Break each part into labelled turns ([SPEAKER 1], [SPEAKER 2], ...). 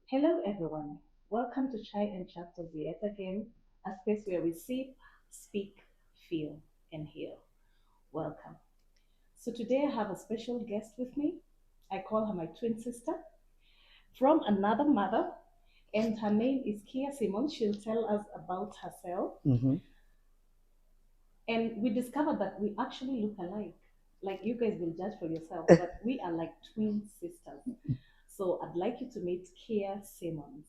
[SPEAKER 1] Hello, everyone. Welcome to Chai and Chapters yet again, a space where we sip, speak, feel, and heal. Welcome. So, today I have a special guest with me. I call her my twin sister from another mother, and her name is Kia Simon. She'll tell us about herself.
[SPEAKER 2] Hmm.
[SPEAKER 1] And we discovered that we actually look alike. Like you guys will judge for yourself, but we are like twin sisters. So, I'd like you to meet Kia Simmons.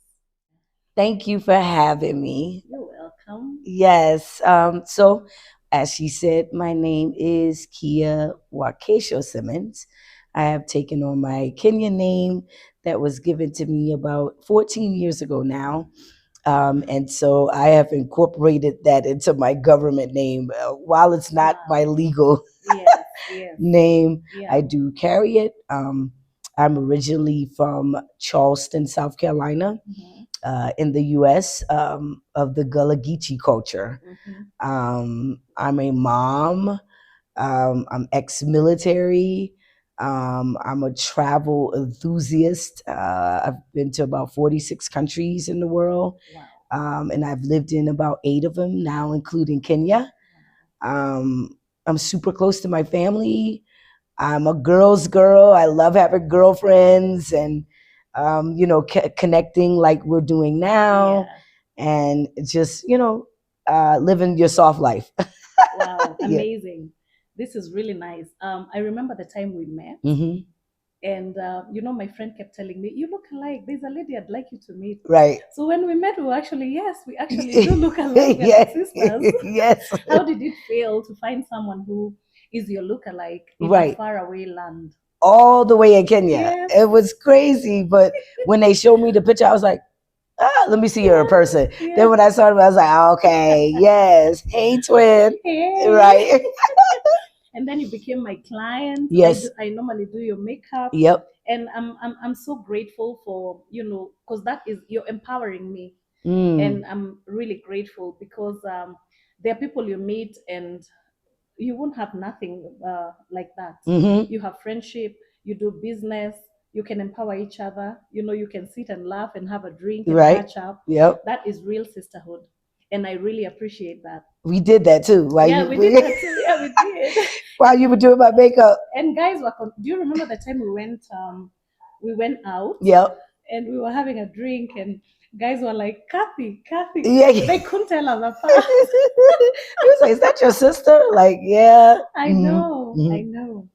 [SPEAKER 2] Thank you for having me.
[SPEAKER 1] You're welcome.
[SPEAKER 2] Yes. So, as she said, my name is Kia Wakesho Simmons. I have taken on my Kenyan name that was given to me about 14 years ago now. And so I have incorporated that into my government name. While it's not my
[SPEAKER 1] Wow.
[SPEAKER 2] legal
[SPEAKER 1] Yes, yes.
[SPEAKER 2] name, I
[SPEAKER 1] Yeah.
[SPEAKER 2] do carry it. I'm originally from Charleston, South Carolina,
[SPEAKER 1] Mm-hmm.
[SPEAKER 2] in the U.S., of the Gullah Geechee culture.
[SPEAKER 1] Mm-hmm.
[SPEAKER 2] I'm a mom. I'm ex-military. I'm a travel enthusiast. I've been to about 46 countries in the world,
[SPEAKER 1] Wow.
[SPEAKER 2] and I've lived in about eight of them now, including Kenya. Um, I'm super close to my family. I'm a girl's girl. I love having girlfriends and, connecting like we're doing now,
[SPEAKER 1] Yeah.
[SPEAKER 2] and just, living your soft life.
[SPEAKER 1] Wow.
[SPEAKER 2] Yeah.
[SPEAKER 1] Amazing. This is really nice. I remember the time we met,
[SPEAKER 2] Hmm.
[SPEAKER 1] and my friend kept telling me, "You look alike. There's a lady I'd like you to meet."
[SPEAKER 2] Right.
[SPEAKER 1] So when we met, we were actually, yes, we actually do look alike. We're like
[SPEAKER 2] Yes.
[SPEAKER 1] sisters.
[SPEAKER 2] Yes.
[SPEAKER 1] How did it feel to find someone who is your look-alike in a
[SPEAKER 2] Right.
[SPEAKER 1] faraway land?
[SPEAKER 2] All the way in Kenya.
[SPEAKER 1] Yes.
[SPEAKER 2] It was crazy. But when they showed me the picture, I was like, let me see her in
[SPEAKER 1] Yeah.
[SPEAKER 2] person. Then
[SPEAKER 1] Yeah.
[SPEAKER 2] when I saw him, I was like, okay, yes. Hey, twin.
[SPEAKER 1] Hey.
[SPEAKER 2] Right.
[SPEAKER 1] And then you became my client.
[SPEAKER 2] Yes.
[SPEAKER 1] I normally do your makeup,
[SPEAKER 2] Yep.
[SPEAKER 1] and I'm so grateful for because that is you're empowering me,
[SPEAKER 2] Mm.
[SPEAKER 1] and I'm really grateful because there are people you meet and you won't have nothing like that.
[SPEAKER 2] Mm-hmm.
[SPEAKER 1] You have friendship, you do business, you can empower each other. You can sit and laugh and have a drink and
[SPEAKER 2] Right.
[SPEAKER 1] catch up.
[SPEAKER 2] Yep.
[SPEAKER 1] That is real sisterhood, and I really appreciate that.
[SPEAKER 2] We did that too. While
[SPEAKER 1] Yeah,
[SPEAKER 2] you
[SPEAKER 1] we did that too. Yeah, we did.
[SPEAKER 2] while you were doing my makeup.
[SPEAKER 1] And guys were. Do you remember the time we went? We went out
[SPEAKER 2] Yep.
[SPEAKER 1] and we were having a drink, and guys were like, "Kathy, Kathy."
[SPEAKER 2] Yeah. Yeah.
[SPEAKER 1] They couldn't tell us apart.
[SPEAKER 2] He was like, "Is that your sister?" Like, yeah.
[SPEAKER 1] I know,
[SPEAKER 2] Mm-hmm.
[SPEAKER 1] I know.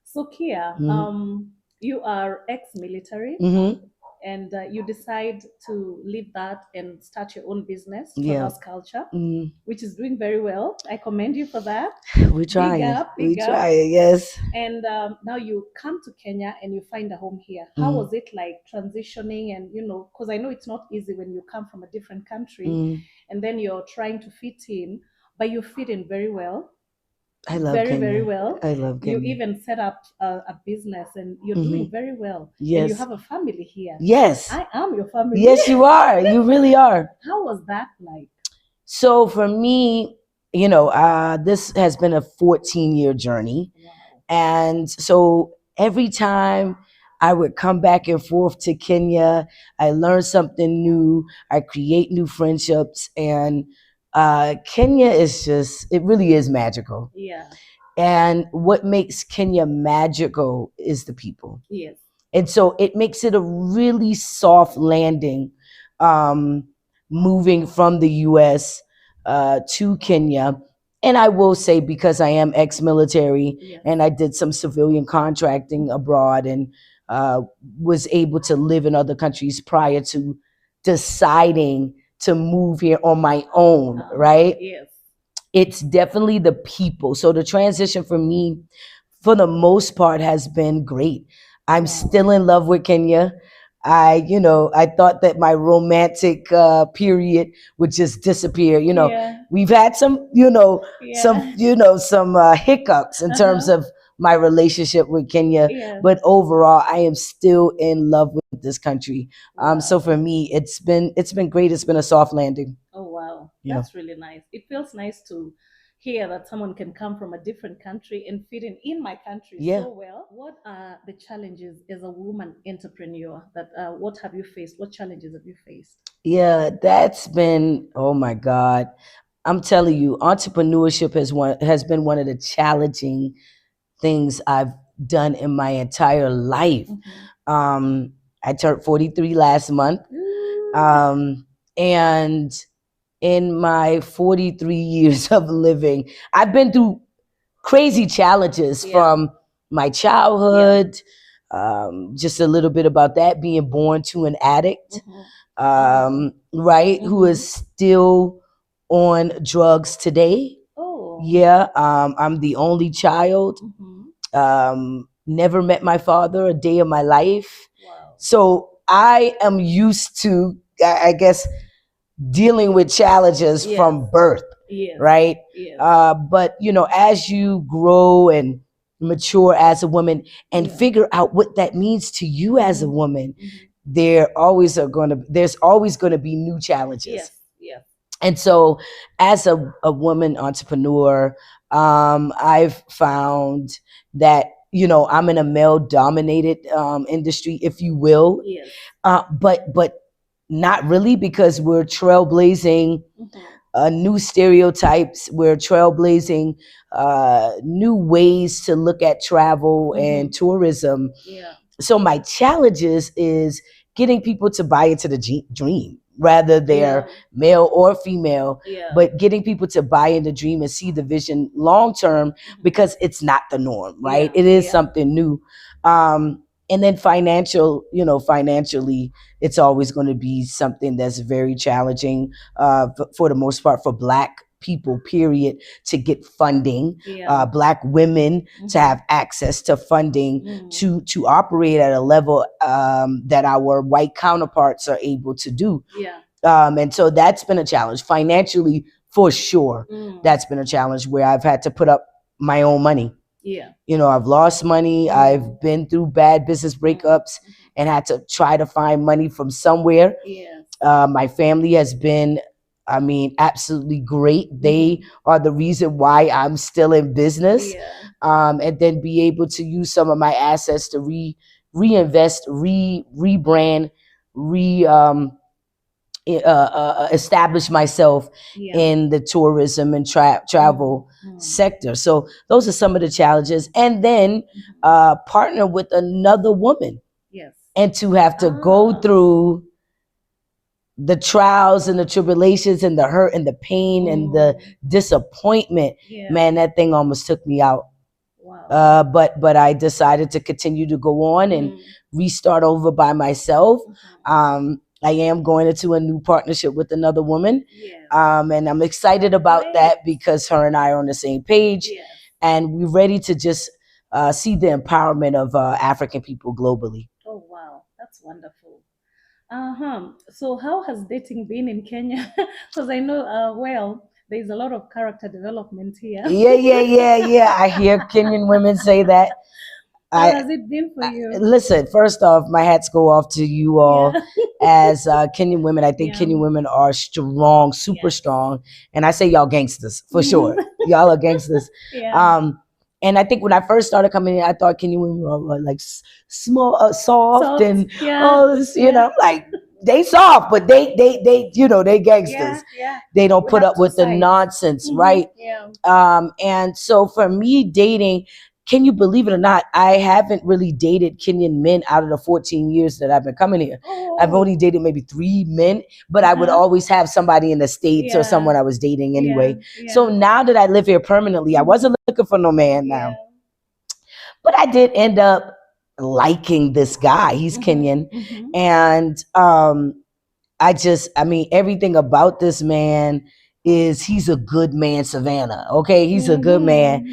[SPEAKER 1] So Kia,
[SPEAKER 2] Mm-hmm.
[SPEAKER 1] you are ex-military,
[SPEAKER 2] Mm-hmm.
[SPEAKER 1] and you decide to leave that and start your own business,
[SPEAKER 2] Yeah.
[SPEAKER 1] Traverse Culture,
[SPEAKER 2] Mm.
[SPEAKER 1] which is doing very well. I commend you for that.
[SPEAKER 2] We
[SPEAKER 1] Big
[SPEAKER 2] trying.
[SPEAKER 1] up,
[SPEAKER 2] We
[SPEAKER 1] big up.
[SPEAKER 2] trying. Yes.
[SPEAKER 1] And now you come to Kenya and you find a home here. How
[SPEAKER 2] Mm.
[SPEAKER 1] was it like transitioning? And because I know it's not easy when you come from a different country
[SPEAKER 2] Mm.
[SPEAKER 1] and then you're trying to fit in, but you fit in very well,
[SPEAKER 2] I love
[SPEAKER 1] very, very
[SPEAKER 2] Kenya.
[SPEAKER 1] well.
[SPEAKER 2] I love
[SPEAKER 1] You
[SPEAKER 2] Kenya.
[SPEAKER 1] even set up a business and you're
[SPEAKER 2] Hmm.
[SPEAKER 1] doing very well. And you
[SPEAKER 2] Yes.
[SPEAKER 1] have a family here.
[SPEAKER 2] Yes.
[SPEAKER 1] I am your family.
[SPEAKER 2] Yes, you are. You really are.
[SPEAKER 1] How was that like?
[SPEAKER 2] So for me, this has been a 14-year journey.
[SPEAKER 1] Wow.
[SPEAKER 2] And so every time I would come back and forth to Kenya, I learn something new, I create new friendships. And Kenya is just, it really is magical.
[SPEAKER 1] Yeah.
[SPEAKER 2] And what makes Kenya magical is the people.
[SPEAKER 1] Yes.
[SPEAKER 2] And so it makes it a really soft landing, um, moving from the US to Kenya. And I will say, because I am ex military
[SPEAKER 1] Yes.
[SPEAKER 2] and I did some civilian contracting abroad and uh, was able to live in other countries prior to deciding to move here on my own, right?
[SPEAKER 1] Yes.
[SPEAKER 2] It's definitely the people. So the transition for me, for the most part, has been great. I'm
[SPEAKER 1] Wow.
[SPEAKER 2] still in love with Kenya. I thought that my romantic period would just disappear.
[SPEAKER 1] Yeah.
[SPEAKER 2] We've had some,
[SPEAKER 1] Yeah.
[SPEAKER 2] some hiccups in terms
[SPEAKER 1] Uh-huh.
[SPEAKER 2] of my relationship with Kenya,
[SPEAKER 1] Yeah.
[SPEAKER 2] but overall, I am still in love with this country. So
[SPEAKER 1] Wow.
[SPEAKER 2] for me, it's been great. It's been a soft landing.
[SPEAKER 1] Oh wow,
[SPEAKER 2] Yeah.
[SPEAKER 1] that's really nice. It feels nice to hear that someone can come from a different country and fit in my country
[SPEAKER 2] Yeah.
[SPEAKER 1] so well. What are the challenges as a woman entrepreneur? That what have you faced? What challenges have you faced?
[SPEAKER 2] Yeah, that's been, oh my God. I'm telling you, entrepreneurship has been one of the challenging things I've done in my entire life. Um, I turned 43 last month. Um, and in my 43 years of living, I've been through crazy challenges from my childhood. Just a little bit about that, being born to an addict, right, who is still on drugs today.
[SPEAKER 1] Oh.
[SPEAKER 2] Yeah, I'm the only child. Never met my father a day of my life.
[SPEAKER 1] Wow.
[SPEAKER 2] So I am used to, I guess, dealing with challenges from birth, right?
[SPEAKER 1] Yes.
[SPEAKER 2] But you know, as you grow and mature as a woman and figure out what that means to you as a woman, there's always going to be new challenges.
[SPEAKER 1] Yes.
[SPEAKER 2] And so, as a woman entrepreneur, I've found that, you know, I'm in a male dominated industry, if you will.
[SPEAKER 1] Yes.
[SPEAKER 2] But not really, because we're trailblazing new stereotypes. We're trailblazing new ways to look at travel and tourism.
[SPEAKER 1] Yeah.
[SPEAKER 2] So my challenges is getting people to buy into the dream, rather they're male or female, but getting people to buy into the dream and see the vision long term, because it's not the norm, right? It is something new. And then financially, it's always going to be something that's very challenging, for the most part, for Black people, period, to get funding. Black women to have access to funding, to operate at a level that our white counterparts are able to do. And so that's been a challenge financially, for sure. That's been a challenge where I've had to put up my own money. You know, I've lost money. I've been through bad business breakups and had to try to find money from somewhere. My family has been, I mean, absolutely great. They are the reason why I'm still in business. And then be able to use some of my assets to reinvest, rebrand, re establish myself in the tourism and travel sector. So those are some of the challenges. And then partner with another woman, and to have to go through the trials and the tribulations and the hurt and the pain and the disappointment. Man, that thing almost took me out.
[SPEAKER 1] Wow.
[SPEAKER 2] But I decided to continue to go on and restart over by myself. I am going into a new partnership with another woman, and I'm excited about that, because her and I are on the same page, and we're ready to just see the empowerment of African people globally.
[SPEAKER 1] Oh wow, that's wonderful. So how has dating been in Kenya? Because I know, well, there's a lot of character development here.
[SPEAKER 2] Yeah. I hear Kenyan women say that.
[SPEAKER 1] How has it been for you?
[SPEAKER 2] Listen, first off, my hats go off to you all as Kenyan women. I think Kenyan women are strong, super strong. And I say y'all gangsters, for sure. Y'all are gangsters. And I think when I first started coming in, I thought Kenyan women were like small, soft, and all this, you know, like they soft, but they, you know, they gangsters. They don't put up with the nonsense, right? And so for me, dating, can you believe it or not, I haven't really dated Kenyan men out of the 14 years that I've been coming here. I've only dated maybe 3 men, but I would always have somebody in the States or someone I was dating anyway. So now that I live here permanently, I wasn't looking for no man now. But I did end up liking this guy. He's Kenyan. And I mean, everything about this man is he's a good man, Savannah. Okay, he's a good man.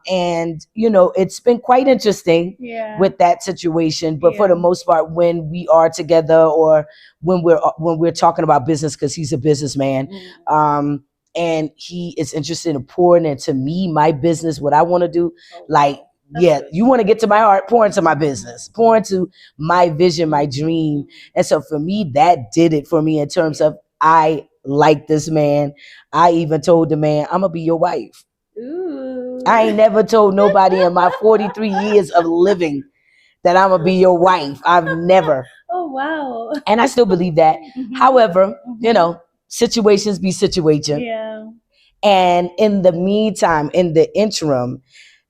[SPEAKER 2] And you know, it's been quite interesting with that situation. But for the most part, when we are together, or when we're talking about business, because he's a businessman, and he is interested in pouring into me, my business, what I want to do, like. You want to get to my heart, pour into my business, pour into my vision, my dream. And so for me, that did it for me in terms of I like this man. I even told the man, I'm gonna be your wife.
[SPEAKER 1] Ooh.
[SPEAKER 2] I ain't never told nobody in my 43 years of living that I'm gonna be your wife. I've never.
[SPEAKER 1] Oh wow.
[SPEAKER 2] And I still believe that.
[SPEAKER 1] Mhm.
[SPEAKER 2] However, you
[SPEAKER 1] Mhm.
[SPEAKER 2] know, situations be situation.
[SPEAKER 1] Yeah.
[SPEAKER 2] And in the meantime, in the interim,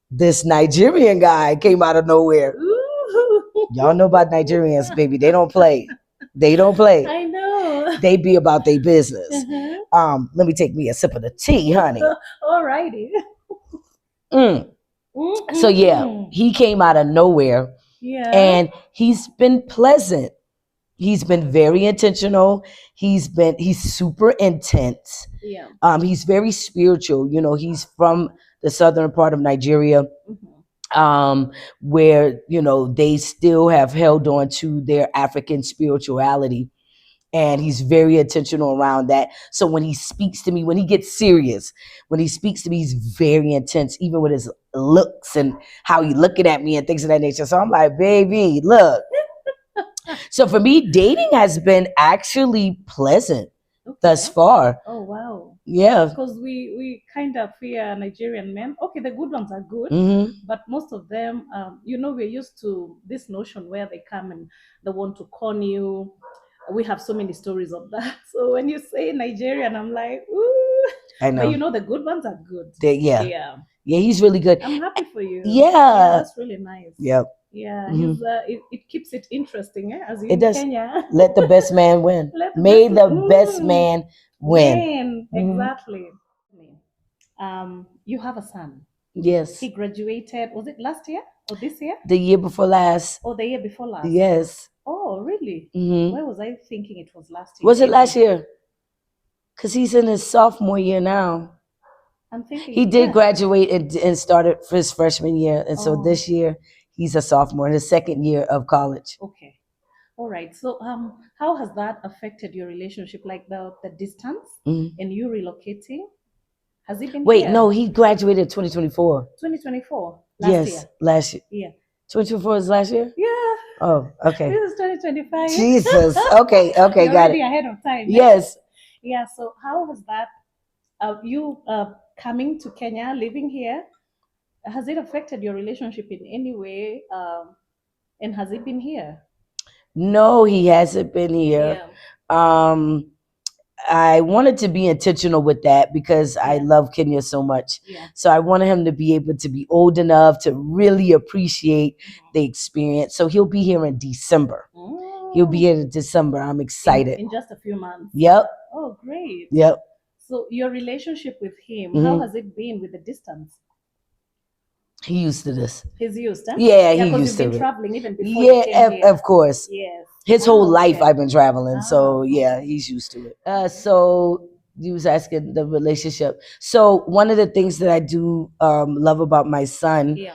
[SPEAKER 2] this Nigerian guy came out of nowhere.
[SPEAKER 1] Ooh.
[SPEAKER 2] Y'all know about Nigerians, baby. They don't play. They don't play.
[SPEAKER 1] I know.
[SPEAKER 2] They be about their business.
[SPEAKER 1] Uh-huh.
[SPEAKER 2] Let me take me a sip of the tea, honey.
[SPEAKER 1] Alrighty.
[SPEAKER 2] Mm. So yeah,
[SPEAKER 1] Mm-mm.
[SPEAKER 2] he came out of nowhere,
[SPEAKER 1] Yeah.
[SPEAKER 2] and he's been pleasant. He's been very intentional. He's super intense.
[SPEAKER 1] Yeah.
[SPEAKER 2] He's very spiritual. You know, he's from the southern part of Nigeria,
[SPEAKER 1] Mhm.
[SPEAKER 2] where you know they still have held on to their African spirituality, and he's very intentional around that. So when he speaks to me, when he gets serious, when he speaks to me, he's very intense, even with his looks and how he looking at me and things of that nature. So I'm like, baby, look. So for me, dating has been actually pleasant thus
[SPEAKER 1] Okay.
[SPEAKER 2] far.
[SPEAKER 1] Oh wow.
[SPEAKER 2] Yeah.
[SPEAKER 1] Because we kind of fear Nigerian men. Okay, the good ones are good,
[SPEAKER 2] Hmm.
[SPEAKER 1] but most of them, we're used to this notion where they come and they want to con you. We have so many stories of that. So when you say Nigerian, I'm like, ooh.
[SPEAKER 2] I
[SPEAKER 1] But
[SPEAKER 2] know.
[SPEAKER 1] the good ones are good.
[SPEAKER 2] Yeah.
[SPEAKER 1] Yeah.
[SPEAKER 2] Yeah, he's really good.
[SPEAKER 1] I'm happy for you. Yeah,
[SPEAKER 2] Yeah.
[SPEAKER 1] that's really nice.
[SPEAKER 2] Yep.
[SPEAKER 1] Yeah,
[SPEAKER 2] Hmm.
[SPEAKER 1] it keeps it interesting, as
[SPEAKER 2] It
[SPEAKER 1] in
[SPEAKER 2] does.
[SPEAKER 1] Kenya.
[SPEAKER 2] Let the best man win.
[SPEAKER 1] Let the
[SPEAKER 2] May
[SPEAKER 1] best
[SPEAKER 2] the best man win.
[SPEAKER 1] win.
[SPEAKER 2] Mhm.
[SPEAKER 1] Exactly. You have a son.
[SPEAKER 2] Yes.
[SPEAKER 1] He graduated. Was it last year or this year?
[SPEAKER 2] The year before last.
[SPEAKER 1] Or the year before last?
[SPEAKER 2] Yes.
[SPEAKER 1] Oh, really?
[SPEAKER 2] Hmm.
[SPEAKER 1] Why was I thinking it was last year?
[SPEAKER 2] Was it last
[SPEAKER 1] Anyway,
[SPEAKER 2] year? Because he's in his sophomore year now.
[SPEAKER 1] I'm
[SPEAKER 2] He
[SPEAKER 1] thinking,
[SPEAKER 2] did
[SPEAKER 1] yeah.
[SPEAKER 2] graduate and started for his freshman year. And so
[SPEAKER 1] Oh,
[SPEAKER 2] this year, he's a sophomore, his second year of college.
[SPEAKER 1] okay. All right. So, how has that affected your relationship? Like the distance
[SPEAKER 2] Mhm.
[SPEAKER 1] and you relocating? Has he been
[SPEAKER 2] Wait,
[SPEAKER 1] here?
[SPEAKER 2] no, he graduated 2024.
[SPEAKER 1] 2024 last
[SPEAKER 2] Yes,
[SPEAKER 1] year.
[SPEAKER 2] last year.
[SPEAKER 1] Yeah.
[SPEAKER 2] 2024 is last year?
[SPEAKER 1] Yeah.
[SPEAKER 2] Oh, okay.
[SPEAKER 1] This is 2025.
[SPEAKER 2] Jesus. Okay, okay,
[SPEAKER 1] You're
[SPEAKER 2] got it.
[SPEAKER 1] already ahead of time.
[SPEAKER 2] Yes.
[SPEAKER 1] Yeah. So, how has that you coming to Kenya, living here? Has it affected your relationship in any way? And has it been here?
[SPEAKER 2] No, he hasn't been here.
[SPEAKER 1] Yeah.
[SPEAKER 2] Um, I wanted to be intentional with that because I
[SPEAKER 1] Yeah.
[SPEAKER 2] love Kenya so much.
[SPEAKER 1] Yeah.
[SPEAKER 2] So I wanted him to be able to be old enough to really appreciate
[SPEAKER 1] Mhm.
[SPEAKER 2] the experience. So he'll be here in December. He'll be here in December. I'm excited.
[SPEAKER 1] In just a few months.
[SPEAKER 2] Yep.
[SPEAKER 1] Oh, great.
[SPEAKER 2] Yep.
[SPEAKER 1] So your relationship with him, how
[SPEAKER 2] Hmm.
[SPEAKER 1] has it been with the distance?
[SPEAKER 2] He used to this.
[SPEAKER 1] He's used, huh?
[SPEAKER 2] Yeah,
[SPEAKER 1] Yeah,
[SPEAKER 2] he
[SPEAKER 1] because
[SPEAKER 2] used
[SPEAKER 1] you've been
[SPEAKER 2] to it.
[SPEAKER 1] traveling even before you
[SPEAKER 2] Yeah,
[SPEAKER 1] came here.
[SPEAKER 2] of course.
[SPEAKER 1] Yes.
[SPEAKER 2] His whole life
[SPEAKER 1] Okay.
[SPEAKER 2] I've been traveling. So
[SPEAKER 1] Okay.
[SPEAKER 2] yeah, he's used to it. So you was asking the relationship. So one of the things that I do love about my son
[SPEAKER 1] Yeah.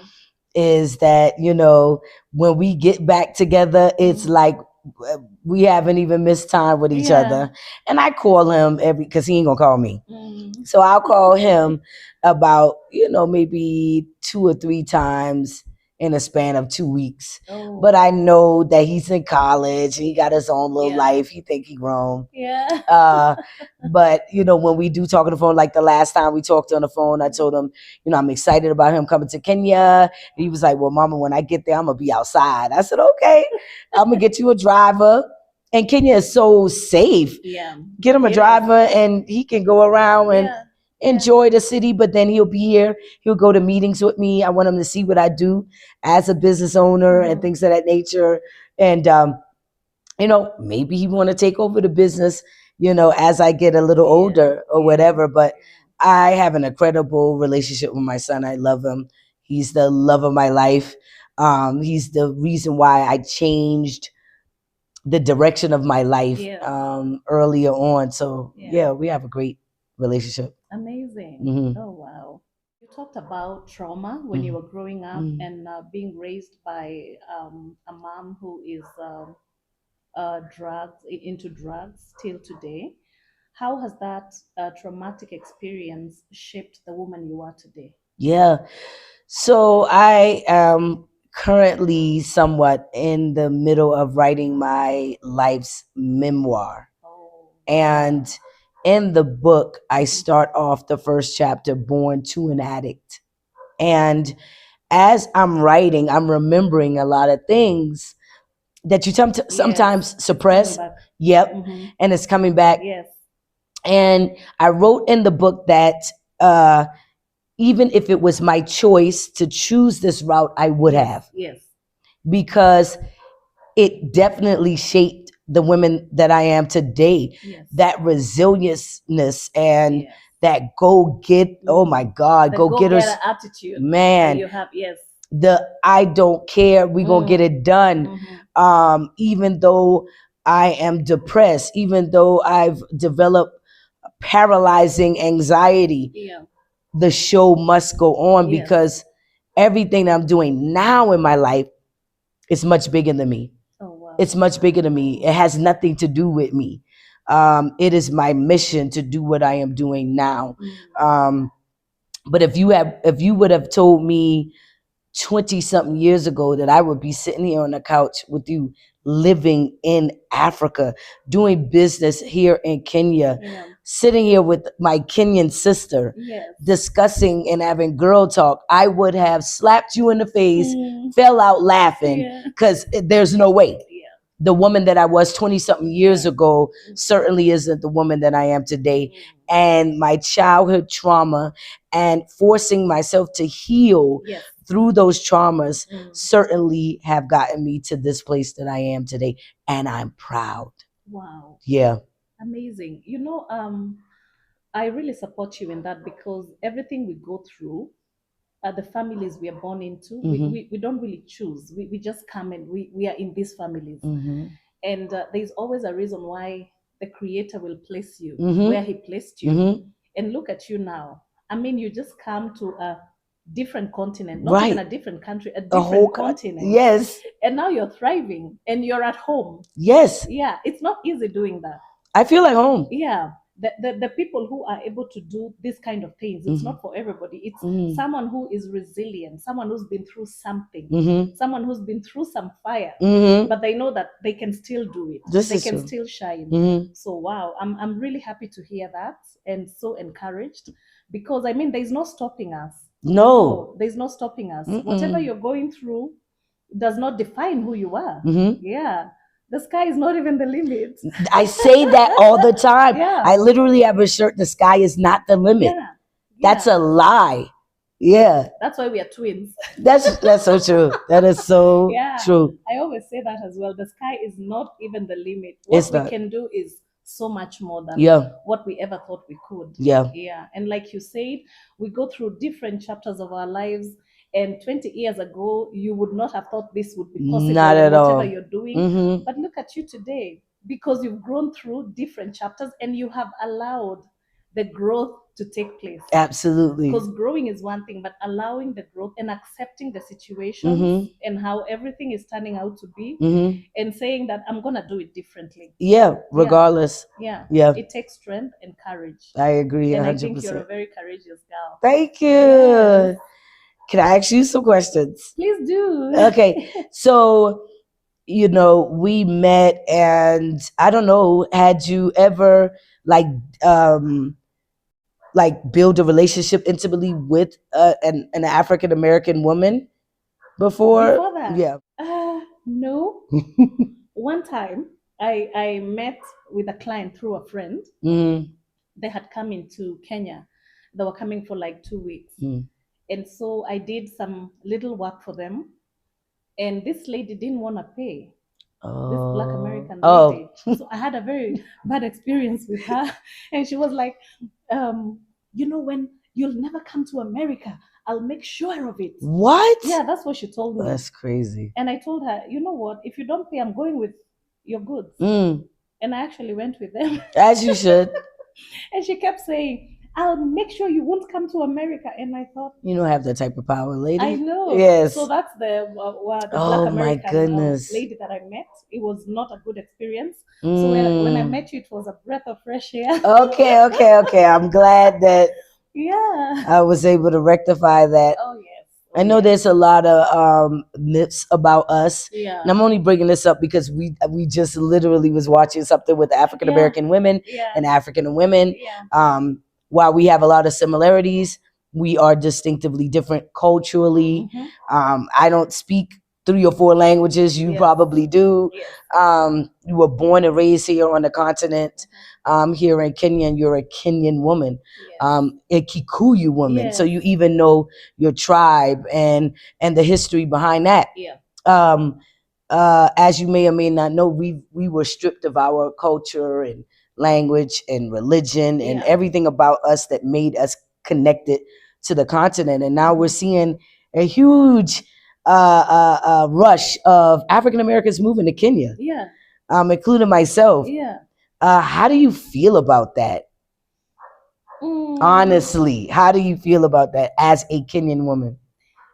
[SPEAKER 2] is that, you know, when we get back together, it's like we haven't even missed time with each
[SPEAKER 1] Yeah.
[SPEAKER 2] other. And I call him every, because he ain't gonna call me.
[SPEAKER 1] Mm.
[SPEAKER 2] So I'll call him about, you know, maybe 2 or 3 times in a span of 2 weeks.
[SPEAKER 1] Oh.
[SPEAKER 2] But I know that he's in college. He got his own little
[SPEAKER 1] Yeah.
[SPEAKER 2] life. He think he grown.
[SPEAKER 1] Yeah.
[SPEAKER 2] But you know, when we do talk on the phone, like the last time we talked on the phone, I told him, you know, I'm excited about him coming to Kenya. And he was like, well, mama, when I get there, I'm gonna be outside. I said, okay, I'm gonna get you a driver. And Kenya is so safe.
[SPEAKER 1] Yeah.
[SPEAKER 2] Get him a
[SPEAKER 1] It is.
[SPEAKER 2] driver and he can go around and
[SPEAKER 1] Yeah.
[SPEAKER 2] enjoy the city, but then he'll be here. He'll go to meetings with me. I want him to see what I do as a business owner and
[SPEAKER 1] Mhm.
[SPEAKER 2] things of that nature. And you know, maybe he want to take over the business, you know, as I get a little
[SPEAKER 1] Yeah.
[SPEAKER 2] older or
[SPEAKER 1] Yeah.
[SPEAKER 2] whatever. But I have an incredible relationship with my son. I love him. He's the love of my life. He's the reason why I changed the direction of my life
[SPEAKER 1] Yeah.
[SPEAKER 2] earlier on. So
[SPEAKER 1] Yeah.
[SPEAKER 2] yeah, we have a great relationship.
[SPEAKER 1] Amazing.
[SPEAKER 2] Mhm.
[SPEAKER 1] Oh, wow. You talked about trauma when you were growing up and being raised by a mom who is into drugs till today. How has that traumatic experience shaped the woman you are today?
[SPEAKER 2] Yeah. So I am currently somewhat in the middle of writing my life's memoir.
[SPEAKER 1] Oh,
[SPEAKER 2] And in the book, I
[SPEAKER 1] Mhm.
[SPEAKER 2] start off the first chapter, Born to an Addict. And as I'm writing, I'm remembering a lot of things that you
[SPEAKER 1] Yes,
[SPEAKER 2] sometimes
[SPEAKER 1] it's coming
[SPEAKER 2] suppress.
[SPEAKER 1] back.
[SPEAKER 2] Yep.
[SPEAKER 1] Hmm.
[SPEAKER 2] And it's coming back.
[SPEAKER 1] Yes,
[SPEAKER 2] And I wrote in the book that uh, even if it was my choice to choose this route, I would
[SPEAKER 1] yes,
[SPEAKER 2] have,
[SPEAKER 1] yes,
[SPEAKER 2] because it definitely shaped the women that I am today.
[SPEAKER 1] yes,
[SPEAKER 2] That resilience and
[SPEAKER 1] yes.
[SPEAKER 2] that go get, oh my
[SPEAKER 1] Mm.
[SPEAKER 2] God,
[SPEAKER 1] The
[SPEAKER 2] go getters,
[SPEAKER 1] go-getter attitude that
[SPEAKER 2] man,
[SPEAKER 1] you have. Yes.
[SPEAKER 2] the I don't care, we gonna get
[SPEAKER 1] Mm.
[SPEAKER 2] it done.
[SPEAKER 1] Hmm.
[SPEAKER 2] Even though I am depressed, even though I've developed paralyzing anxiety,
[SPEAKER 1] Yeah.
[SPEAKER 2] the show must go on,
[SPEAKER 1] Yes.
[SPEAKER 2] because everything I'm doing now in my life is much bigger than me.
[SPEAKER 1] Oh wow.
[SPEAKER 2] It's much bigger than me. It has nothing to do with me. It is my mission to do what I am doing now.
[SPEAKER 1] Mm.
[SPEAKER 2] Um, but if you would have told me 20 something years ago that I would be sitting here on the couch with you, living in Africa, doing business here in Kenya,
[SPEAKER 1] Yeah.
[SPEAKER 2] sitting here with my Kenyan sister,
[SPEAKER 1] Yes.
[SPEAKER 2] discussing and having girl talk, I would have slapped you in the face,
[SPEAKER 1] Mm.
[SPEAKER 2] fell out laughing,
[SPEAKER 1] Yeah.
[SPEAKER 2] because there's no way.
[SPEAKER 1] Yeah.
[SPEAKER 2] The woman that I was 20 something years
[SPEAKER 1] Yeah.
[SPEAKER 2] ago
[SPEAKER 1] Mm.
[SPEAKER 2] certainly isn't the woman that I am today.
[SPEAKER 1] Mm.
[SPEAKER 2] And my childhood trauma and forcing myself to heal
[SPEAKER 1] Yes.
[SPEAKER 2] through those traumas
[SPEAKER 1] Mm.
[SPEAKER 2] certainly have gotten me to this place that I am today. And I'm proud.
[SPEAKER 1] Wow.
[SPEAKER 2] Yeah.
[SPEAKER 1] Amazing. I really support you in that because everything we go through, the families we are born into,
[SPEAKER 2] Mm-hmm.
[SPEAKER 1] we don't really choose. We just come and we are in these families.
[SPEAKER 2] Mm-hmm.
[SPEAKER 1] And there's always a reason why the Creator will place you
[SPEAKER 2] Mm-hmm.
[SPEAKER 1] where He placed you.
[SPEAKER 2] Mm-hmm.
[SPEAKER 1] And look at you now. I mean, you just come to a different continent, not even a
[SPEAKER 2] Right.
[SPEAKER 1] different country, a
[SPEAKER 2] A whole
[SPEAKER 1] different continent.
[SPEAKER 2] yes.
[SPEAKER 1] And now you're thriving and you're at home.
[SPEAKER 2] Yes.
[SPEAKER 1] Yeah, it's not easy doing that.
[SPEAKER 2] I feel like home.
[SPEAKER 1] Yeah, the people who are able to do this kind of things, it's
[SPEAKER 2] Mhm.
[SPEAKER 1] not for everybody. It's
[SPEAKER 2] Mhm.
[SPEAKER 1] someone who is resilient, someone who's been through something,
[SPEAKER 2] Mhm.
[SPEAKER 1] someone who's been through some fire,
[SPEAKER 2] Mhm.
[SPEAKER 1] but they know that they can still do it.
[SPEAKER 2] This
[SPEAKER 1] They
[SPEAKER 2] is
[SPEAKER 1] can
[SPEAKER 2] true.
[SPEAKER 1] still shine.
[SPEAKER 2] Mhm.
[SPEAKER 1] So wow, I'm really happy to hear that and so encouraged, because I mean there's no stopping us.
[SPEAKER 2] No.
[SPEAKER 1] There's no stopping us. Whatever
[SPEAKER 2] Mm-mm.
[SPEAKER 1] you're going through does not define who you are.
[SPEAKER 2] Mhm.
[SPEAKER 1] Yeah, the sky is not even the limit.
[SPEAKER 2] I say that all the time.
[SPEAKER 1] Yeah.
[SPEAKER 2] I literally have a shirt, the sky is not the limit.
[SPEAKER 1] Yeah.
[SPEAKER 2] That's
[SPEAKER 1] Yeah.
[SPEAKER 2] a lie. Yeah.
[SPEAKER 1] That's why we are twins.
[SPEAKER 2] That's so true. That is so
[SPEAKER 1] Yeah.
[SPEAKER 2] true.
[SPEAKER 1] I always say that as well. The sky is not even the limit.
[SPEAKER 2] It's
[SPEAKER 1] What we
[SPEAKER 2] not.
[SPEAKER 1] can do is so much more than
[SPEAKER 2] Yeah.
[SPEAKER 1] what we ever thought we could.
[SPEAKER 2] Yeah.
[SPEAKER 1] Yeah. And like you said, we go through different chapters of our lives. And 20 years ago, you would not have thought this would be possible
[SPEAKER 2] Not
[SPEAKER 1] in
[SPEAKER 2] at
[SPEAKER 1] whatever
[SPEAKER 2] all.
[SPEAKER 1] you're doing.
[SPEAKER 2] Mhm.
[SPEAKER 1] But look at you today, because you've grown through different chapters and you have allowed the growth to take place.
[SPEAKER 2] Absolutely.
[SPEAKER 1] Because growing is one thing, but allowing the growth and accepting the situations
[SPEAKER 2] Mhm.
[SPEAKER 1] and how everything is turning out to be,
[SPEAKER 2] Mhm.
[SPEAKER 1] and saying that I'm gonna do it differently.
[SPEAKER 2] Yeah, regardless.
[SPEAKER 1] Yeah.
[SPEAKER 2] Yeah.
[SPEAKER 1] It takes strength and courage.
[SPEAKER 2] I agree
[SPEAKER 1] And I think you're a
[SPEAKER 2] 100%.
[SPEAKER 1] very courageous girl.
[SPEAKER 2] Thank you.
[SPEAKER 1] Yes.
[SPEAKER 2] Can I ask you some questions?
[SPEAKER 1] Please do.
[SPEAKER 2] Okay. So, we met, and I don't know, had you ever like um build a relationship intimately with an African American woman before?
[SPEAKER 1] Before that,
[SPEAKER 2] Yeah.
[SPEAKER 1] no. One time, I met with a client through a friend.
[SPEAKER 2] Mm-hmm.
[SPEAKER 1] They had come into Kenya. They were coming for like 2 weeks.
[SPEAKER 2] Mm.
[SPEAKER 1] And so I did some little work for them. And this lady didn't want to pay, this Black American lady.
[SPEAKER 2] Oh.
[SPEAKER 1] So I had a very bad experience with her. And she was like, when you'll never come to America, I'll make sure of it.
[SPEAKER 2] What?
[SPEAKER 1] Yeah, that's what she told me.
[SPEAKER 2] That's crazy.
[SPEAKER 1] And I told her, you know what? If you don't pay, I'm going with your goods.
[SPEAKER 2] Mm.
[SPEAKER 1] And I actually went with them.
[SPEAKER 2] As you should.
[SPEAKER 1] And she kept saying, I'll make sure you won't come to America. And I thought,
[SPEAKER 2] You don't have that type of power, lady.
[SPEAKER 1] I know.
[SPEAKER 2] Yes.
[SPEAKER 1] So that's the Black
[SPEAKER 2] Oh, my
[SPEAKER 1] American
[SPEAKER 2] goodness.
[SPEAKER 1] lady that I met. It was not a good experience. So when I
[SPEAKER 2] Mm.
[SPEAKER 1] met you, it was a breath of fresh air.
[SPEAKER 2] Okay. I'm glad that
[SPEAKER 1] Yeah.
[SPEAKER 2] I was able to rectify that.
[SPEAKER 1] Oh yes.
[SPEAKER 2] I know there's a lot of myths about us,
[SPEAKER 1] Yeah.
[SPEAKER 2] and I'm only bringing this up because we just literally was watching something with African American women and African women. While we have a lot of similarities, we are distinctively different culturally. I don't speak 3 or 4 languages. You probably do. You were born and raised here on the continent. Here in Kenya, and you're a Kenyan woman, a Kikuyu woman. So you even know your tribe and the history behind that. Um, as you may or may not know, we were stripped of our culture and language and religion and everything about us that made us connected to the continent. And now we're seeing a huge rush of African Americans moving to Kenya, including myself. How do you feel about that? Honestly, how do you feel about that as a Kenyan woman?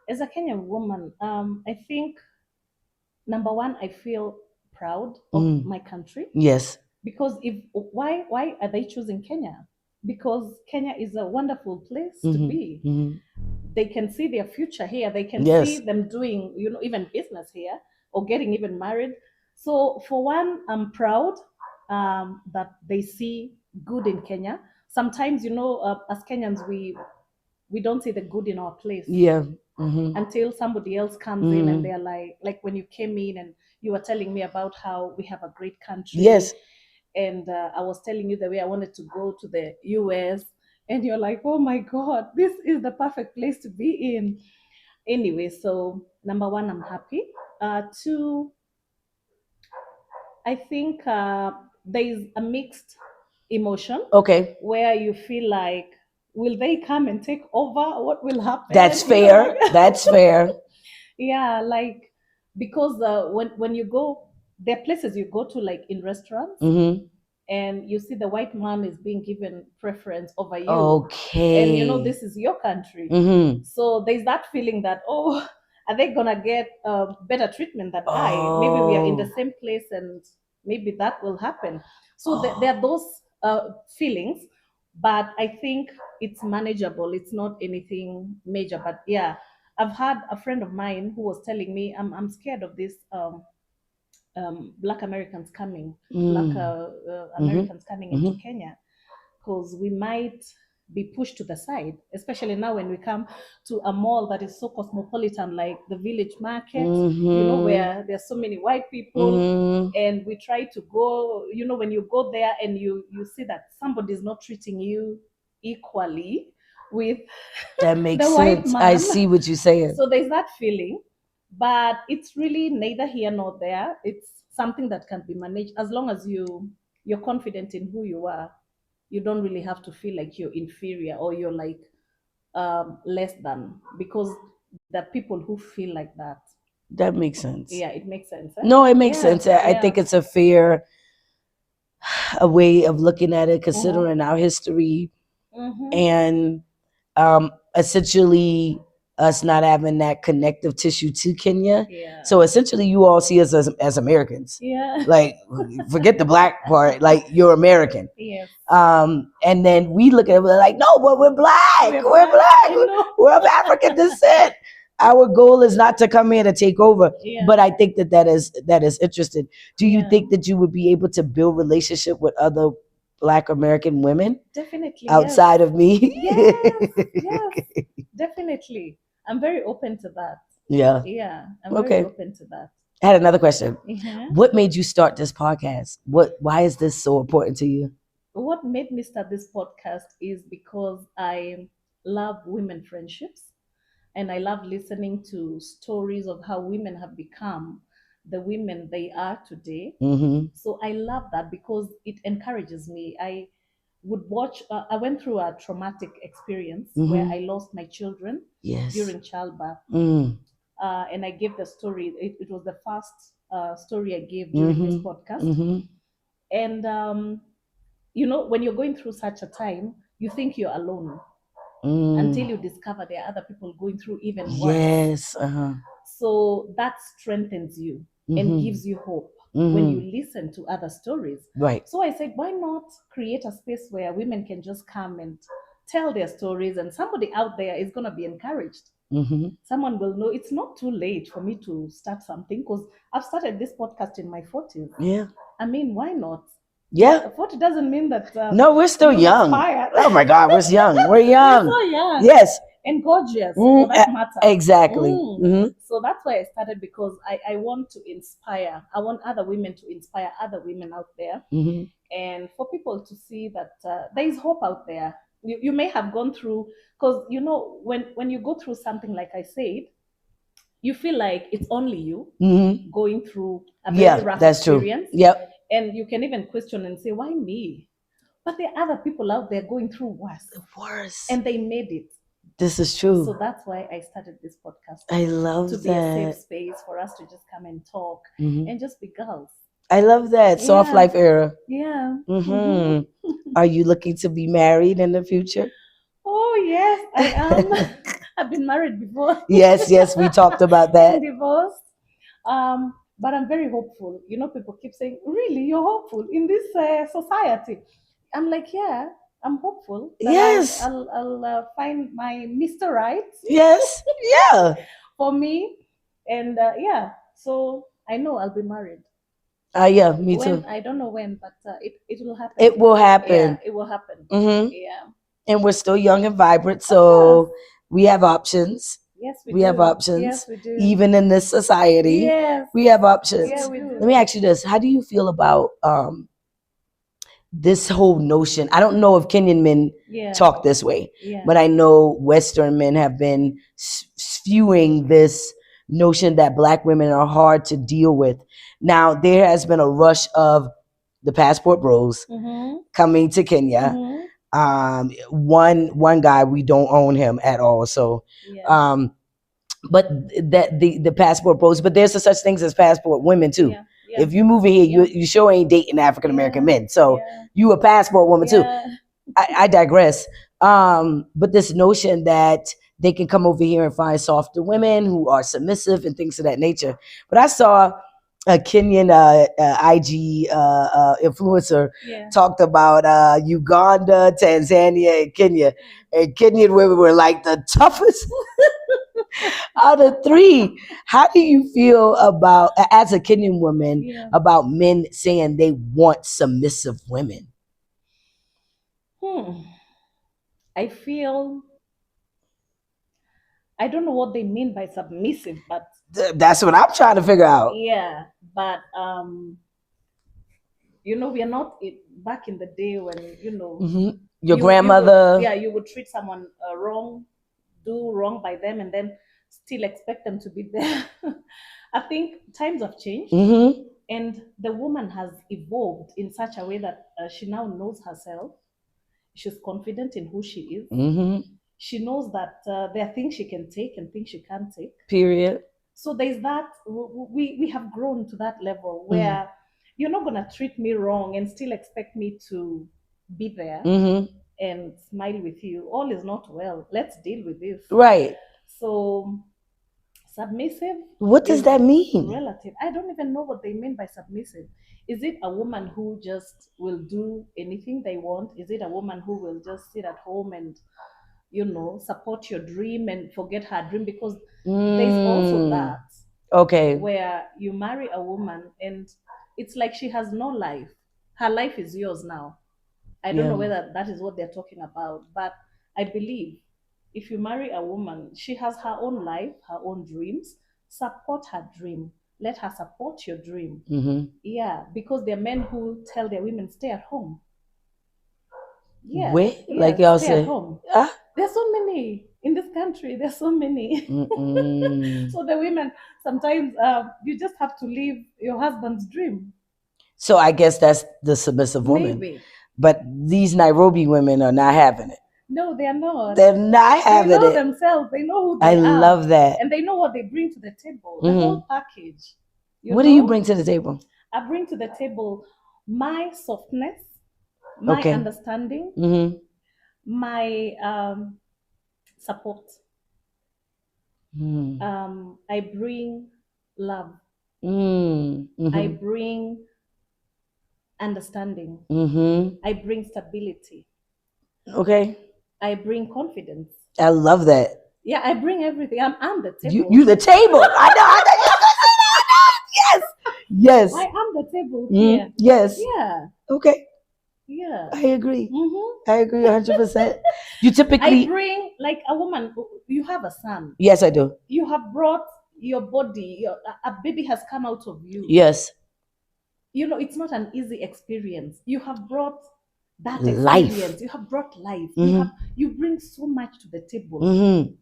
[SPEAKER 1] As a Kenyan woman, I think number one, I feel proud of my country.
[SPEAKER 2] Yes.
[SPEAKER 1] Because if why are they choosing Kenya? Because Kenya is a wonderful place to be. They can see their future here. They can see them doing, even business here or getting even married. So for one, I'm proud that they see good in Kenya. Sometimes, as Kenyans, we don't see the good in our place. Until somebody else comes in and they're like when you came in and you were telling me about how we have a great country. And I was telling you the way I wanted to go to the US, and you're like, oh my God, this is the perfect place to be in. Anyway, so number one, I'm happy. Two, I think there's a mixed emotion.
[SPEAKER 2] Okay.
[SPEAKER 1] Where you feel like, will they come and take over? What will happen?
[SPEAKER 2] That's fair. That's fair.
[SPEAKER 1] Yeah, like because when you go, there are places you go to, like in restaurants, and you see the white man is being given preference over you.
[SPEAKER 2] Okay.
[SPEAKER 1] And this is your country. So there's that feeling that, oh, are they gonna get better treatment than I? Maybe we are in the same place, and maybe that will happen. So there are those feelings, but I think it's manageable. It's not anything major, but yeah, I've had a friend of mine who was telling me, I'm scared of this Black Americans coming, Black Americans coming into Kenya, because we might be pushed to the side, especially now when we come to a mall that is so cosmopolitan, like the village market, where there's so many white people, and we try to go, when you go there and you see that somebody is not treating you equally with
[SPEAKER 2] that makes
[SPEAKER 1] the
[SPEAKER 2] sense.
[SPEAKER 1] white man.
[SPEAKER 2] I see what you're saying.
[SPEAKER 1] So there's that feeling, but it's really neither here nor there. It's something that can be managed as long as you're confident in who you are. You don't really have to feel like you're inferior or you're like less than, because there are people who feel like that.
[SPEAKER 2] That makes sense.
[SPEAKER 1] Yeah, it makes sense.
[SPEAKER 2] No, it makes sense. I think it's a fair way of looking at it, considering our history and essentially us not having that connective tissue to Kenya. So essentially you all see us as Americans. Like, forget the black part, like you're American. And then we look at it, we're like, no, but we're black. We're black. We're of African descent. Our goal is not to come here to take over. But I think that is interesting. Do you think that you would be able to build relationship with other Black American women?
[SPEAKER 1] Definitely.
[SPEAKER 2] Outside of me?
[SPEAKER 1] Yes, definitely. I'm very open to that.
[SPEAKER 2] Yeah.
[SPEAKER 1] I'm very open to that.
[SPEAKER 2] I had another question. What made you start this podcast? Why is this so important to you?
[SPEAKER 1] What made me start this podcast is because I love women friendships, and I love listening to stories of how women have become the women they are today. So I love that because it encourages me. I would watch, I went through a traumatic experience where I lost my children during childbirth. And I gave the story, it was the first story I gave during this podcast. And, when you're going through such a time, you think you're alone until you discover there are other people going through even worse. So that strengthens you and gives you hope when you listen to other stories. So I said, why not create a space where women can just come and tell their stories, and somebody out there is going to be encouraged.
[SPEAKER 2] Mm-hmm.
[SPEAKER 1] Someone will know. It's not too late for me to start something because I've started this podcast in my 40s.
[SPEAKER 2] Yeah.
[SPEAKER 1] I mean, why not?
[SPEAKER 2] Yeah.
[SPEAKER 1] 40 doesn't mean that
[SPEAKER 2] No, we're still
[SPEAKER 1] you've
[SPEAKER 2] young.
[SPEAKER 1] expired.
[SPEAKER 2] Oh my God, we're young. We're
[SPEAKER 1] We're
[SPEAKER 2] young.
[SPEAKER 1] so young
[SPEAKER 2] Yes.
[SPEAKER 1] and gorgeous for that matter.
[SPEAKER 2] Exactly. Mm-hmm.
[SPEAKER 1] So that's why I started, because I want to inspire. I want other women to inspire other women out there,
[SPEAKER 2] Mm-hmm.
[SPEAKER 1] and for people to see that there is hope out there. You may have gone through, because when you go through something like I said, you feel like it's only you
[SPEAKER 2] Mm-hmm.
[SPEAKER 1] going through a very
[SPEAKER 2] Yeah,
[SPEAKER 1] rough
[SPEAKER 2] that's true.
[SPEAKER 1] experience,
[SPEAKER 2] Yep.
[SPEAKER 1] and you can even question and say, why me? But there are other people out there going through worse,
[SPEAKER 2] Worse.
[SPEAKER 1] and they made it.
[SPEAKER 2] This is
[SPEAKER 1] So
[SPEAKER 2] true.
[SPEAKER 1] that's why I started this podcast,
[SPEAKER 2] I
[SPEAKER 1] to
[SPEAKER 2] love
[SPEAKER 1] be a safe
[SPEAKER 2] that.
[SPEAKER 1] space for us to just come and talk
[SPEAKER 2] Mm-hmm.
[SPEAKER 1] and just be girls.
[SPEAKER 2] I love that. Soft
[SPEAKER 1] Yeah.
[SPEAKER 2] life era.
[SPEAKER 1] Yeah.
[SPEAKER 2] Mm-hmm. Are you looking to be married in the future?
[SPEAKER 1] Oh, yes, I am. I've been married before.
[SPEAKER 2] Yes, yes, we talked about
[SPEAKER 1] And
[SPEAKER 2] that.
[SPEAKER 1] divorced. But I'm very hopeful. People keep saying, really, you're hopeful in this society. I'm like, yeah, I'm hopeful that
[SPEAKER 2] Yes.
[SPEAKER 1] I'll find my Mr. Right
[SPEAKER 2] Yes. Yeah.
[SPEAKER 1] for me. And yeah, so I know I'll be married.
[SPEAKER 2] Yeah, me
[SPEAKER 1] When,
[SPEAKER 2] too.
[SPEAKER 1] I don't know when, but it will happen.
[SPEAKER 2] It will
[SPEAKER 1] Yeah,
[SPEAKER 2] happen.
[SPEAKER 1] it will happen.
[SPEAKER 2] Mm-hmm.
[SPEAKER 1] Yeah.
[SPEAKER 2] And we're still young and vibrant,
[SPEAKER 1] Of course.
[SPEAKER 2] so we have options.
[SPEAKER 1] Yes, we
[SPEAKER 2] We have
[SPEAKER 1] do.
[SPEAKER 2] options.
[SPEAKER 1] Yes, we do.
[SPEAKER 2] Even in this society,
[SPEAKER 1] Yes.
[SPEAKER 2] we have options.
[SPEAKER 1] Yeah, we do.
[SPEAKER 2] Let me ask you this: how do you feel about this whole notion? I don't know if Kenyan men
[SPEAKER 1] Yeah.
[SPEAKER 2] talk this way,
[SPEAKER 1] Yeah.
[SPEAKER 2] but I know Western men have been spewing this notion that Black women are hard to deal with. Now, there has been a rush of the passport bros
[SPEAKER 1] Mm-hmm.
[SPEAKER 2] coming to Kenya.
[SPEAKER 1] Mm-hmm.
[SPEAKER 2] One guy, we don't own him at all, so
[SPEAKER 1] Yeah.
[SPEAKER 2] but that the passport bros, but there's such things as passport women too.
[SPEAKER 1] Yeah. Yeah.
[SPEAKER 2] If you move in here,
[SPEAKER 1] Yeah.
[SPEAKER 2] you sure ain't dating African American
[SPEAKER 1] Yeah.
[SPEAKER 2] men, so
[SPEAKER 1] Yeah.
[SPEAKER 2] you a passport woman too.
[SPEAKER 1] Yeah.
[SPEAKER 2] I digress. But this notion that they can come over here and find softer women who are submissive and things of that nature. But I saw a Kenyan IG influencer
[SPEAKER 1] Yeah.
[SPEAKER 2] talked about Uganda, Tanzania, and Kenya. And Kenyan women were like the toughest out of three. How do you feel about, as a Kenyan woman,
[SPEAKER 1] Yeah.
[SPEAKER 2] about men saying they want submissive women?
[SPEAKER 1] I feel, I don't know what they mean by submissive, but
[SPEAKER 2] That's what I'm trying to figure out.
[SPEAKER 1] yeah, but we are not back in the day when
[SPEAKER 2] Mm-hmm. Your
[SPEAKER 1] you
[SPEAKER 2] grandmother.
[SPEAKER 1] would, yeah, you would treat someone wrong, do wrong by them, and then still expect them to be there. I think times have changed,
[SPEAKER 2] Mm-hmm.
[SPEAKER 1] and the woman has evolved in such a way that she now knows herself. She's confident in who she is.
[SPEAKER 2] Mm-hmm.
[SPEAKER 1] She knows that there are things she can take and things she can't take.
[SPEAKER 2] Period.
[SPEAKER 1] So there's that. We have grown to that level where you're not gonna treat me wrong and still expect me to be there
[SPEAKER 2] Mm-hmm.
[SPEAKER 1] and smile with you. All is not well. Let's deal with this.
[SPEAKER 2] Right.
[SPEAKER 1] So submissive.
[SPEAKER 2] What does that mean?
[SPEAKER 1] Relative. I don't even know what they mean by submissive. Is it a woman who just will do anything they want? Is it a woman who will just sit at home and support your dream and forget her dream? Because there's also that.
[SPEAKER 2] Okay.
[SPEAKER 1] Where you marry a woman and it's like she has no life. Her life is yours now. I don't know whether that is what they're talking about, but I believe if you marry a woman, she has her own life, her own dreams. Support her dream. Let her support your dream.
[SPEAKER 2] Mm-hmm.
[SPEAKER 1] Yeah, because there are men who tell their women stay at home. Yeah,
[SPEAKER 2] where? Like y'all
[SPEAKER 1] stay
[SPEAKER 2] say.
[SPEAKER 1] at home. There's so many in this country. There's so many. So the women sometimes you just have to live your husband's dream.
[SPEAKER 2] So I guess that's the submissive woman.
[SPEAKER 1] Maybe.
[SPEAKER 2] But these Nairobi women are not having it.
[SPEAKER 1] No, they are not.
[SPEAKER 2] They're not having
[SPEAKER 1] They know
[SPEAKER 2] it.
[SPEAKER 1] themselves. They know who they
[SPEAKER 2] I
[SPEAKER 1] are.
[SPEAKER 2] love that.
[SPEAKER 1] And they know what they bring to the table. The whole package.
[SPEAKER 2] What do you bring to the table?
[SPEAKER 1] I bring to the table my softness, my understanding, my support. I bring love. I bring understanding. I bring stability.
[SPEAKER 2] Okay.
[SPEAKER 1] I bring confidence.
[SPEAKER 2] I love that.
[SPEAKER 1] Yeah, I bring everything. I'm the
[SPEAKER 2] You
[SPEAKER 1] table.
[SPEAKER 2] you the table. I know you were gonna say that. Yes.
[SPEAKER 1] I
[SPEAKER 2] Yes.
[SPEAKER 1] am the table
[SPEAKER 2] Mhm.
[SPEAKER 1] here.
[SPEAKER 2] Yes.
[SPEAKER 1] Yeah,
[SPEAKER 2] Okay.
[SPEAKER 1] yeah.
[SPEAKER 2] I agree.
[SPEAKER 1] Mm-hmm.
[SPEAKER 2] I agree 100%. You
[SPEAKER 1] I
[SPEAKER 2] typically,
[SPEAKER 1] bring like a woman. You have a son.
[SPEAKER 2] yes, I do.
[SPEAKER 1] You have brought your body. A baby has come out of you.
[SPEAKER 2] Yes.
[SPEAKER 1] It's not an easy experience. You have brought that
[SPEAKER 2] Life.
[SPEAKER 1] experience. You have brought life.
[SPEAKER 2] Mm-hmm.
[SPEAKER 1] You bring so much to the table.
[SPEAKER 2] Mm-hmm.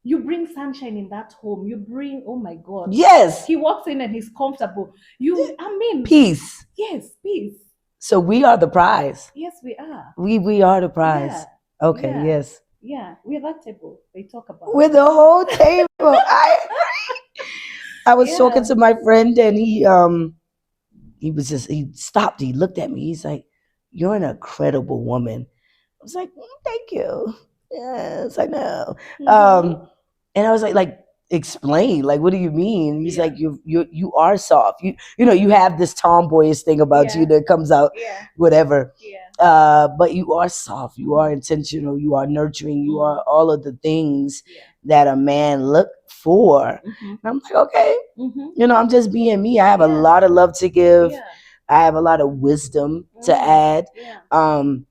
[SPEAKER 1] You bring sunshine in that home. You bring, oh my God.
[SPEAKER 2] Yes.
[SPEAKER 1] He walks in and he's comfortable. I mean,
[SPEAKER 2] Peace.
[SPEAKER 1] yes, peace.
[SPEAKER 2] So we are the prize.
[SPEAKER 1] Yes, we are.
[SPEAKER 2] We are the prize.
[SPEAKER 1] Yeah,
[SPEAKER 2] Okay,
[SPEAKER 1] yeah,
[SPEAKER 2] yes.
[SPEAKER 1] yeah. We're that table they talk about.
[SPEAKER 2] With the whole table. I was talking
[SPEAKER 1] Yeah,
[SPEAKER 2] to my friend and he stopped, he looked at me, he's like, "You're an incredible woman." I was like, "Thank you." Yes, I know.
[SPEAKER 1] mm-hmm.
[SPEAKER 2] And I was like, explain, like, what do you mean? He's
[SPEAKER 1] Yeah,
[SPEAKER 2] like, you are soft. You have this tomboyish thing about you
[SPEAKER 1] yeah,
[SPEAKER 2] that comes out,
[SPEAKER 1] yeah,
[SPEAKER 2] whatever.
[SPEAKER 1] yeah.
[SPEAKER 2] But you are soft. You are intentional. You are nurturing. You are
[SPEAKER 1] Mm,
[SPEAKER 2] all of the things
[SPEAKER 1] yeah.
[SPEAKER 2] that a man look for.
[SPEAKER 1] Mm-hmm.
[SPEAKER 2] And I'm like, okay,
[SPEAKER 1] Mm-hmm.
[SPEAKER 2] I'm just being me. I have a
[SPEAKER 1] Yeah,
[SPEAKER 2] lot of love to give.
[SPEAKER 1] yeah.
[SPEAKER 2] I have a lot of wisdom to
[SPEAKER 1] Mm,
[SPEAKER 2] add.
[SPEAKER 1] yeah,
[SPEAKER 2] Um,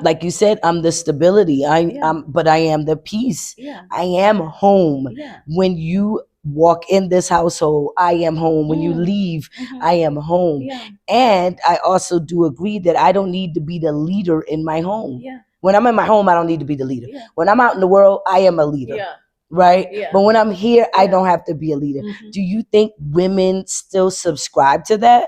[SPEAKER 2] like you said, I'm the stability.
[SPEAKER 1] yeah,
[SPEAKER 2] But I am the peace.
[SPEAKER 1] yeah,
[SPEAKER 2] I am home.
[SPEAKER 1] yeah.
[SPEAKER 2] When you walk in this household, I am home. When you
[SPEAKER 1] Mm,
[SPEAKER 2] leave,
[SPEAKER 1] mm-hmm.
[SPEAKER 2] I am home.
[SPEAKER 1] Yeah,
[SPEAKER 2] And I also do agree that I don't need to be the leader in my home.
[SPEAKER 1] yeah,
[SPEAKER 2] When I'm in my home, I don't need to be the leader.
[SPEAKER 1] yeah,
[SPEAKER 2] When I'm out in the world, I am a leader.
[SPEAKER 1] yeah,
[SPEAKER 2] Right?
[SPEAKER 1] yeah,
[SPEAKER 2] But when I'm here, I
[SPEAKER 1] yeah.
[SPEAKER 2] don't have to be a leader.
[SPEAKER 1] Mm-hmm.
[SPEAKER 2] Do you think women still subscribe to that?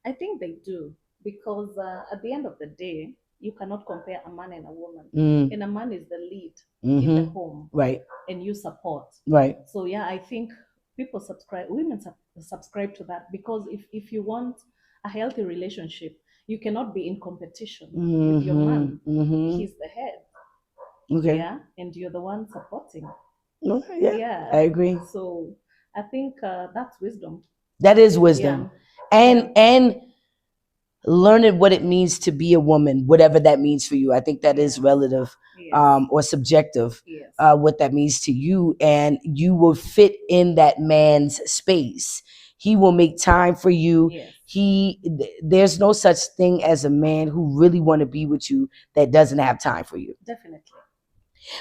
[SPEAKER 1] I think they do because at the end of the day, you cannot compare a man and a woman.
[SPEAKER 2] Mm,
[SPEAKER 1] And a man is the lead in the
[SPEAKER 2] mm-hmm.
[SPEAKER 1] home,
[SPEAKER 2] Right.
[SPEAKER 1] and you support.
[SPEAKER 2] Right.
[SPEAKER 1] So yeah, I think women subscribe to that because if you want a healthy relationship, you cannot be in competition with your man.
[SPEAKER 2] Mm-hmm. Mm-hmm.
[SPEAKER 1] He's the head,
[SPEAKER 2] Okay.
[SPEAKER 1] yeah, and you're the one supporting.
[SPEAKER 2] Okay. Yeah.
[SPEAKER 1] Yeah.
[SPEAKER 2] I agree.
[SPEAKER 1] So I think that's wisdom.
[SPEAKER 2] That is
[SPEAKER 1] Yeah.
[SPEAKER 2] wisdom.
[SPEAKER 1] Yeah.
[SPEAKER 2] And learning what it means to be a woman, whatever that means for you. I think that is
[SPEAKER 1] Yes.
[SPEAKER 2] relative,
[SPEAKER 1] Yes.
[SPEAKER 2] or subjective,
[SPEAKER 1] Yes.
[SPEAKER 2] what that means to you. And you will fit in that man's space. He will make time for you.
[SPEAKER 1] Yes.
[SPEAKER 2] There's no such thing as a man who really want to be with you that doesn't have time for you.
[SPEAKER 1] Definitely.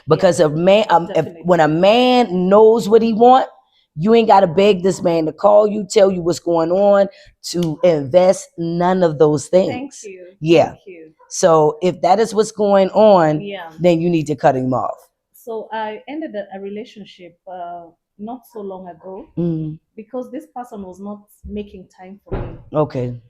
[SPEAKER 2] Because
[SPEAKER 1] Yeah.
[SPEAKER 2] a man, when a
[SPEAKER 1] Definitely.
[SPEAKER 2] man knows what he want, you ain't got to beg this man to call you, tell you what's going on, to invest none of those
[SPEAKER 1] Thank
[SPEAKER 2] things.
[SPEAKER 1] you.
[SPEAKER 2] Yeah.
[SPEAKER 1] Thank you.
[SPEAKER 2] So if that is what's going on,
[SPEAKER 1] Yeah.
[SPEAKER 2] then you need to cut him off.
[SPEAKER 1] So I ended a relationship not so long ago
[SPEAKER 2] Mm,
[SPEAKER 1] because this person was not making time for me.
[SPEAKER 2] okay.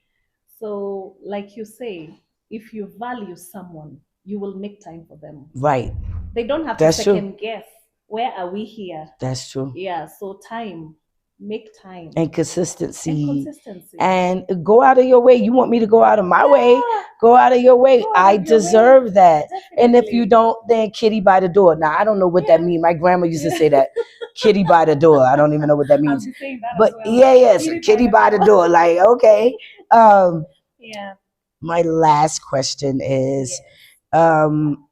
[SPEAKER 1] So, like you say, if you value someone, you will make time for them.
[SPEAKER 2] Right.
[SPEAKER 1] They don't have to
[SPEAKER 2] That's true.
[SPEAKER 1] second guess. Where are we here?
[SPEAKER 2] That's true.
[SPEAKER 1] Yeah. So time, make time,
[SPEAKER 2] And consistency.
[SPEAKER 1] and consistency.
[SPEAKER 2] And go out of your way. You want me to go out of my way?
[SPEAKER 1] Yeah.
[SPEAKER 2] Go out of your way.
[SPEAKER 1] Go out
[SPEAKER 2] I
[SPEAKER 1] of your way.
[SPEAKER 2] deserve that. And if you
[SPEAKER 1] Definitely.
[SPEAKER 2] don't, then kitty by the door. Now I don't know what that
[SPEAKER 1] Yeah.
[SPEAKER 2] means. My grandma used to
[SPEAKER 1] Yeah.
[SPEAKER 2] say that. Kitty by the door. I don't even know what that
[SPEAKER 1] I'll
[SPEAKER 2] means.
[SPEAKER 1] be saying that as
[SPEAKER 2] But
[SPEAKER 1] well.
[SPEAKER 2] yeah, yes,
[SPEAKER 1] Kitty
[SPEAKER 2] by the door. Like, okay. Um,
[SPEAKER 1] Yeah.
[SPEAKER 2] my last question is,
[SPEAKER 1] Yes.
[SPEAKER 2] um,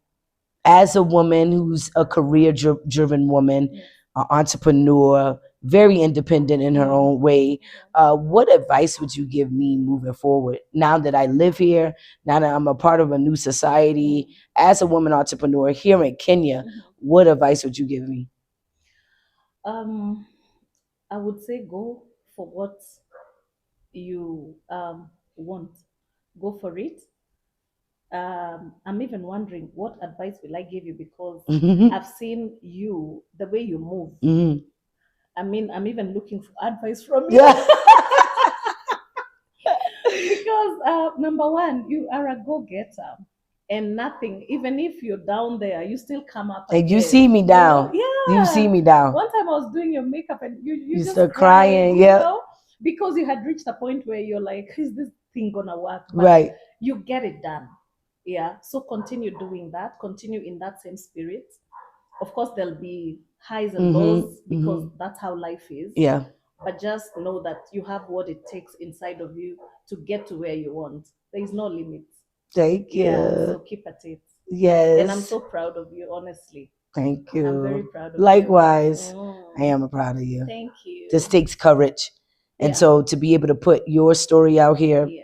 [SPEAKER 2] as a woman who's a career driven woman,
[SPEAKER 1] Yes.
[SPEAKER 2] an entrepreneur, very independent in her
[SPEAKER 1] Mhm.
[SPEAKER 2] own way, what advice would you give me moving forward? Now that I live here, now that I'm a part of a new society, as a woman entrepreneur here in Kenya,
[SPEAKER 1] Mhm.
[SPEAKER 2] what advice would you give me?
[SPEAKER 1] Um, I would say go for what you want. Go for it. I'm even wondering what advice will I give you because
[SPEAKER 2] Mhm.
[SPEAKER 1] I've seen you the way you move.
[SPEAKER 2] Mhm.
[SPEAKER 1] I mean, I'm even looking for advice from you.
[SPEAKER 2] Yeah.
[SPEAKER 1] Because number one, you are a go-getter, and nothing. Even if you're down there, you still come up
[SPEAKER 2] And you
[SPEAKER 1] again.
[SPEAKER 2] see me down. You see
[SPEAKER 1] Yeah.
[SPEAKER 2] me down.
[SPEAKER 1] One time I was doing your makeup, and you
[SPEAKER 2] You
[SPEAKER 1] just
[SPEAKER 2] start
[SPEAKER 1] cried,
[SPEAKER 2] crying. Yep.
[SPEAKER 1] because you had reached a point where you're like, "Is this thing gonna work?" But
[SPEAKER 2] Right.
[SPEAKER 1] you get it done. Yeah. So continue doing that. Continue in that same spirit. Of course, there'll be highs and lows because that's how life is.
[SPEAKER 2] Yeah.
[SPEAKER 1] But just know that you have what it takes inside of you to get to where you want. There is no limit.
[SPEAKER 2] Thank
[SPEAKER 1] Yeah,
[SPEAKER 2] you.
[SPEAKER 1] so keep at it. And I'm
[SPEAKER 2] Yes.
[SPEAKER 1] so proud of you, honestly.
[SPEAKER 2] Thank
[SPEAKER 1] I'm very
[SPEAKER 2] you.
[SPEAKER 1] proud of you.
[SPEAKER 2] Likewise, I
[SPEAKER 1] Mm.
[SPEAKER 2] am proud of you.
[SPEAKER 1] Thank you.
[SPEAKER 2] This takes courage. And
[SPEAKER 1] Yeah.
[SPEAKER 2] so to be able to put your story out here,
[SPEAKER 1] Yeah.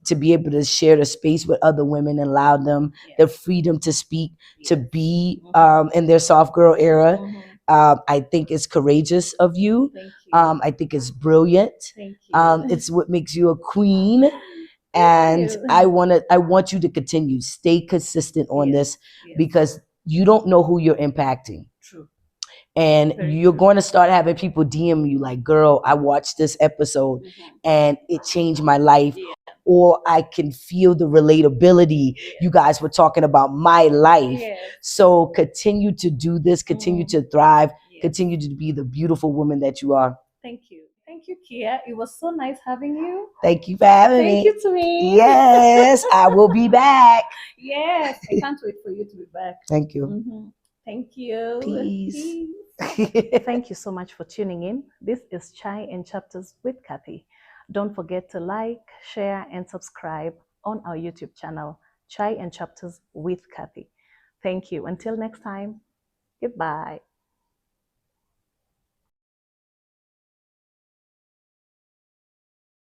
[SPEAKER 2] to be able to share the space with other women and allow them the freedom to speak, to be in their soft girl era, I think it's courageous of you.
[SPEAKER 1] Thank you.
[SPEAKER 2] I think it's brilliant.
[SPEAKER 1] Thank you.
[SPEAKER 2] It's what makes you a queen. And
[SPEAKER 1] you.
[SPEAKER 2] I want you to continue, stay consistent on
[SPEAKER 1] Yes,
[SPEAKER 2] this,
[SPEAKER 1] yes.
[SPEAKER 2] because you don't know who you're impacting.
[SPEAKER 1] True.
[SPEAKER 2] And
[SPEAKER 1] Very
[SPEAKER 2] you're
[SPEAKER 1] true.
[SPEAKER 2] going to start having people DM you like, girl, I watched this episode and it changed my life.
[SPEAKER 1] Yeah.
[SPEAKER 2] Or I can feel the relatability. You guys were talking about my life.
[SPEAKER 1] Yes.
[SPEAKER 2] So continue to do this, continue to thrive,
[SPEAKER 1] Yes.
[SPEAKER 2] continue to be the beautiful woman that you are.
[SPEAKER 1] Thank you. Thank you, Kia. It was so nice having you.
[SPEAKER 2] Thank you for having me.
[SPEAKER 1] Thank you, Twin.
[SPEAKER 2] Yes, I will be back.
[SPEAKER 1] Yes, I can't wait for you to be back.
[SPEAKER 2] Thank you.
[SPEAKER 1] Thank you.
[SPEAKER 2] Peace.
[SPEAKER 1] Thank you so much for tuning in. This is Chai and Chapters with Kathy. Don't forget to like, share, and subscribe on our YouTube channel, Chai and Chapters with Kathy. Thank you. Until next time, goodbye.